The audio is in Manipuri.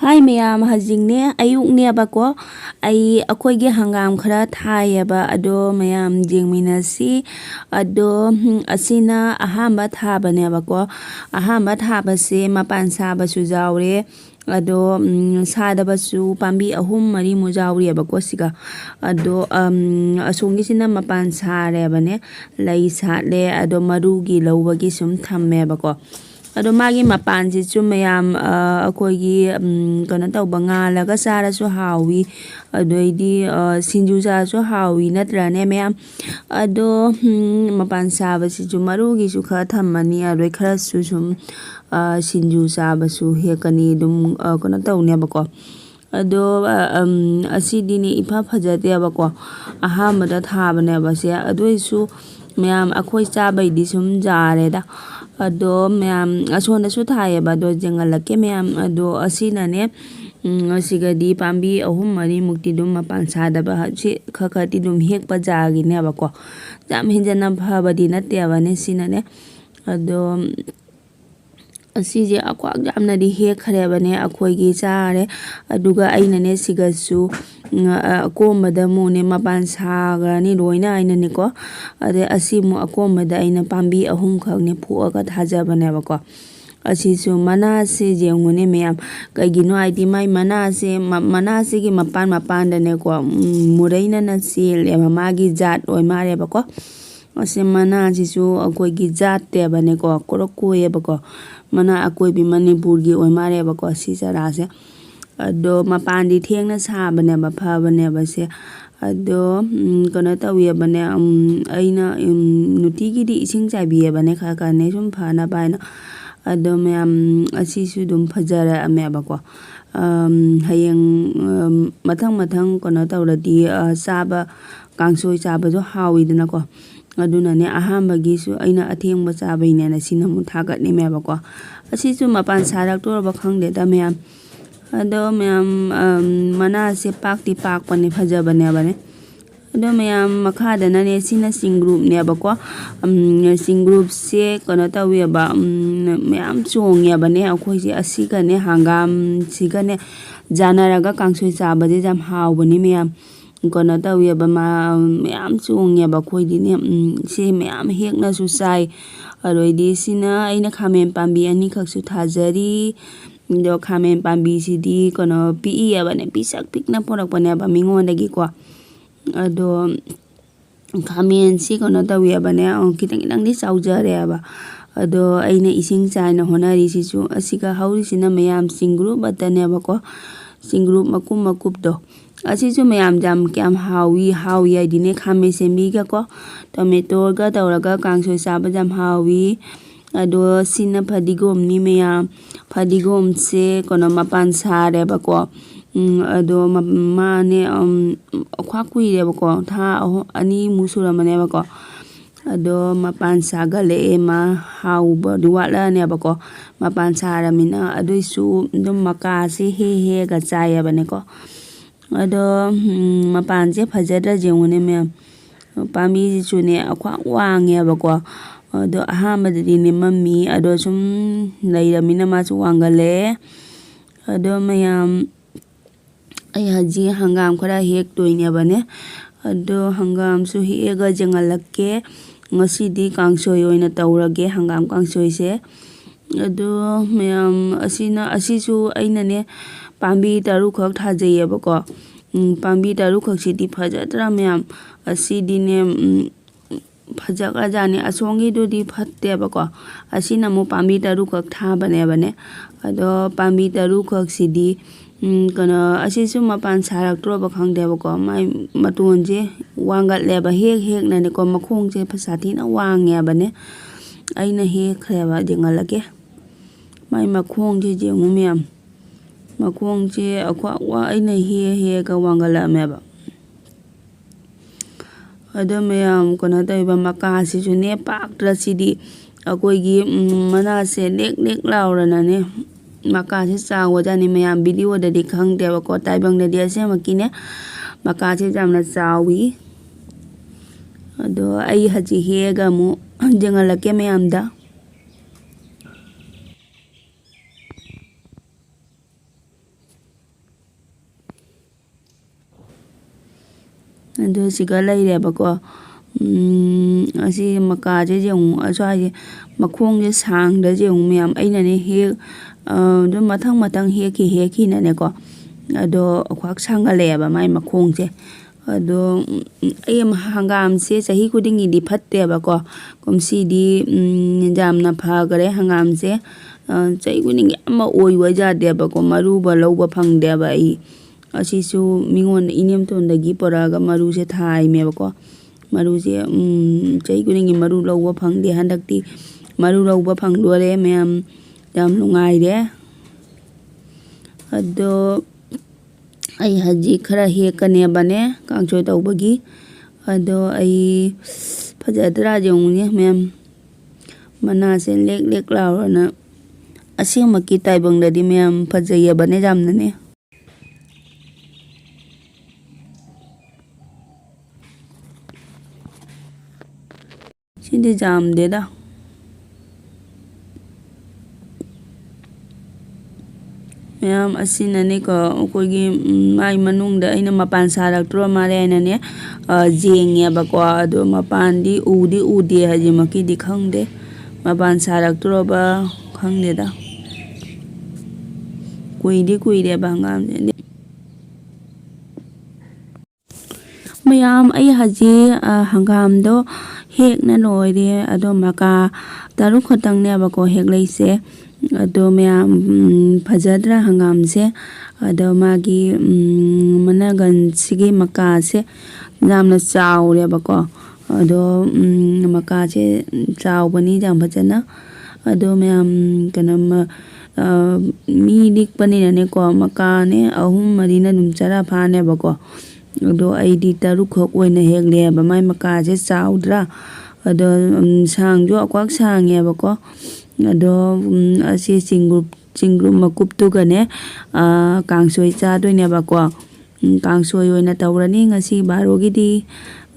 Hi ma'am, hajingне ayuknebako akoigi hangam khara thayeba ado ma'am jingminasi ado asina ahamba thabanebako ahamba thabase mapan sabasu jawre ado sadabasu pambi ahum mari mu jawrebako siga ado asongisina mapan sarebane lai satle ado marugi lawbagi sum thammebako ado magi mapansi chu mayam akoigi kana tawba ngalaga sarasu hawi adoidi sinju sarasu hawi natrane mayam ado mapan sabasi chu marugi chu kha thammani aroi khara su sum sinju sabasu hekani dum kana tawnebako ado asidini ipa phajatebako ahamada thabaneba se adoisu mayam akhoi chabaidi sum jareda ado mayam asonda su thayeba ado jengalake mayam ado asinane asigadi pambi ahum mari mukti dum mapan sadaba chi khakati dum hekpa jaginebako jam hinjana phabadi natebane sinane ado asije akwak jamna di hekharebane akoigi chare aduga ainane sigasu akomada mune mapan sagrani loina ainane ko ade asimu akomada aina pambi ahum khakne phuaga thajabanebako asisu manase jengune mayam kaigino aidi mai manase gi mapan dane ko muraina na sele magi jat oi marebako ase manasi su akoigi jat tebane ko korokoyebako mana akoibi manipurgi oi marebako si sarase ado mapandi thengna sabaneba phabaneba se ado kana tawiyebane aina nutigi di ising chaibiyebane khaka ne sum phana baina ado mayam asisu dum phajara amebako hayeng mathang kana tawradi saba kangsoi saba jo hawidana ko adunane ahambagi su aina athengba chabaine na sinamu thagatne mebako asisu mapan sarak torba khangde da mayam ado mayam manase pakti pakpane phajabane bane ado mayam makhada nane sina sing group nebako sing group se kana taweba mayam chongyabane akhoise asigane hangam sigane janaraga kangsoi chabade jam hawbani mayam kana taweba mayam chongyaba khoidine se mayam hekna su sai aroidi sina aina khamen pambi ani khaksu thajari do khamen pambi sidi kono pi abane pisak pikna porakpane ba mingondagi ko ado khamen si kono tawiyabane kitang di saujare aba ado aina ising chaina honari si chu asiga hauri sina mayam singru batane ba ko singru makup do asisu mayam jam kyam hawi aidine khame sembi ga ko tomato ga tawraga kangsoi saba jam hawi ado sina phadigom ni mayam phadigom se kono mapan sare ba ko ado mane khwakui re ba ko tha ani musura mane ba ko ado mapan sagale ema hauba duwala ne ba ko mapan sara mina ado isu dum maka se he ga chaya bane ko ado mapan je phajada jengune me pami chune akwa wange ba ko ado ahamadi ni mami ado sum leiramina ma chu wangale ado mayam ai haji hangam khara hek toine bane ado hangam su hega jengalake ngasidi kangsoi oina tawrage hangam kangsoi se ado mayam asisu ainane pambi taru khak thajayebako pambi taru khak sidi phajatra mayam asidine phajaga jane asongi do di phattebako asina mo pambi taru khak thabane ado pambi taru khak sidi kana asisu mapan sarak troba khangdebako mai matonje wangat leba hek nane ko makhongje phasathina wangya bane aina he khreba jengalake mai makhongje jengu mayam makhongje akwa wa aina he ga wangala meba ado mayam kana taiba makasi su ne paktra sidi akoigi manase nek laurana ne makasi chawajani mayam video da dikhang deba ko taibang da dia se makine makasi jamna chawi ado ai haji hega mu jengalake mayam da ꯑꯗꯣ ꯁꯤꯒ ꯂꯩꯔꯦꯕꯀꯣ ꯑꯁꯤ ꯃꯀꯥꯁꯦ ꯌꯦꯡꯉꯨ ꯑꯁ꯭ꯋꯥꯏꯁꯦ ꯃꯈꯣꯡꯁꯦ ꯁꯥꯡꯗꯁꯦ ꯌꯦꯡꯉꯨ ꯃꯌꯥꯝ ꯑꯩꯅꯅꯦ ꯑꯗꯨꯝ ꯃꯊꯪ ꯍꯦꯛꯈꯤꯅꯅꯦꯀꯣ ꯑꯗꯣ ꯈ꯭ꯋꯥꯛ ꯁꯥꯡꯒꯠꯂꯛꯑꯦꯕ ꯃꯥꯏ ꯃꯈꯣꯡꯁꯦ ꯑꯗꯣ ꯑꯩ ꯍꯪꯒꯥꯝꯁꯦ ꯆꯍꯤ ꯈꯨꯗꯤꯡꯒꯤꯗꯤ ꯐꯠꯇꯦꯕꯀꯣ ꯀꯨꯝꯁꯤꯗꯤ ꯌꯥꯝꯅ ꯐꯈꯔꯦ ꯍꯪꯒꯥꯝꯁꯦ ꯆꯍꯤ ꯈꯨꯗꯤꯡꯒꯤ ꯑꯃ ꯑꯣꯏꯕ ꯌꯥꯗꯦꯕꯀꯣ ꯃꯔꯨꯕ ꯂꯧꯕ ꯐꯪꯗꯦꯕ ꯑꯩ ꯑꯁꯤꯁꯨ ꯃꯤꯉꯣꯟꯗ ꯏꯅꯦꯝꯇꯣꯟꯗꯒꯤ ꯄꯨꯔꯛꯑꯒ ꯃꯔꯨꯁꯦ ꯊꯥꯏꯅꯦꯕꯀꯣ ꯃꯔꯨꯁꯦ ꯆꯍꯤ ꯈꯨꯗꯤꯡꯒꯤ ꯃꯔꯨ ꯂꯧꯕ ꯐꯪꯗꯦ ꯍꯟꯗꯛꯇꯤ ꯃꯔꯨ ꯂꯧꯕ ꯐꯪꯗꯣꯔꯦ ꯃꯌꯥꯝ ꯌꯥꯝ ꯅꯨꯡꯉꯥꯏꯔꯦ ꯑꯗꯣ ꯑꯩ ꯍꯧꯖꯤꯛ ꯈꯔ ꯍꯦꯛꯀꯅꯦꯕꯅꯦ ꯀꯥꯡꯁꯣꯏ ꯇꯧꯕꯒꯤ ꯑꯗꯣ ꯑꯩ ꯐꯖꯗ꯭ꯔꯥ ꯌꯦꯡꯉꯨꯅꯦ ꯃꯌꯥꯝ ꯃꯅꯥꯁꯦ ꯂꯦꯛ ꯂꯦꯛ ꯂꯥꯎꯔꯅ ꯑꯁꯦꯡꯃꯛꯀꯤ ꯇꯥꯏꯕꯪꯗꯗꯤ ꯃꯌꯥꯝ ꯐꯖꯩꯌꯦꯕꯅꯦ ꯌꯥꯝꯅꯅꯦ ꯁꯤꯗꯤ ꯌꯥꯝꯗꯦꯗ ꯃꯌꯥꯝ ꯑꯁꯤꯅꯅꯦꯀꯣ ꯑꯩꯈꯣꯏꯒꯤ ꯃꯥꯏ ꯃꯅꯨꯡꯗ ꯑꯩꯅ ꯃꯄꯥꯟ ꯁꯥꯔꯛꯇ꯭ꯔꯣ ꯃꯥꯜꯂꯦ ꯍꯥꯏꯅꯅꯦ ꯌꯦꯡꯉꯦꯕꯀꯣ ꯑꯗꯣ ꯃꯄꯥꯟꯗꯤ ꯎꯗꯦ ꯍꯧꯖꯤꯛꯃꯛꯀꯤꯗꯤ ꯈꯪꯗꯦ ꯃꯄꯥꯟ ꯁꯥꯔꯛꯇ꯭ꯔꯣꯕ ꯈꯪꯗꯦꯗ ꯀꯨꯏꯔꯦꯕ ꯍꯪꯒꯥꯝꯁꯦ ꯃꯌꯥꯝ ꯑꯩ ꯍꯧꯖꯤꯛ ꯍꯪꯒꯥꯝꯗꯣ ꯍꯦꯛꯅ ꯂꯣꯏꯔꯦ ꯑꯗꯣ ꯃꯀꯥ 6 ꯈꯛꯇꯪꯅꯦꯕꯀꯣ ꯍꯦꯛꯂꯛꯏꯁꯦ ꯑꯗꯣ ꯃꯌꯥꯝ ꯐꯖꯗ꯭ꯔꯥ ꯍꯪꯒꯥꯝꯁꯦ ꯑꯗꯣ ꯃꯥꯒꯤ ꯃꯅꯒꯟꯁꯤꯒꯤ ꯃꯀꯥꯁꯦ ꯌꯥꯝꯅ ꯆꯥꯎꯔꯦꯕꯀꯣ ꯑꯗꯣ ꯃꯀꯥꯁꯦ ꯆꯥꯎꯕꯅꯤ ꯌꯥꯝ ꯐꯖꯅ ꯑꯗꯣ ꯃꯌꯥꯝ ꯀꯩꯅꯣ ꯃꯤ ꯂꯤꯛꯄꯅꯤꯅꯅꯦꯀꯣ ꯃꯀꯥꯅꯦ 3-4ꯅ ꯑꯗꯨꯝ ꯆꯔꯥ ꯐꯥꯅꯦꯕꯀꯣ ꯑꯗꯣ ꯑꯩꯗꯤ 6 ꯈꯛ ꯑꯣꯏꯅ ꯍꯦꯛꯂꯦꯕ ꯃꯥꯏ ꯃꯀꯥꯁꯦ ꯆꯥꯎꯗ꯭ꯔꯥ ꯑꯗꯣ ꯁꯥꯡꯁꯨ ꯑꯀ꯭ꯋꯥꯛ ꯁꯥꯡꯉꯦꯕꯀꯣ ꯑꯗꯣ ꯑꯁꯤ ꯆꯤꯡꯒ꯭ꯔꯨꯞ ꯃꯀꯨꯞꯇꯨꯒꯅꯦ ꯀꯥꯡꯁꯣꯏ ꯆꯥꯗꯣꯏꯅꯦꯕꯀꯣ ꯀꯥꯡꯁꯣꯏ ꯑꯣꯏꯅ ꯇꯧꯔꯅꯤ ꯉꯁꯤ ꯕꯥꯔꯣꯒꯤꯗꯤ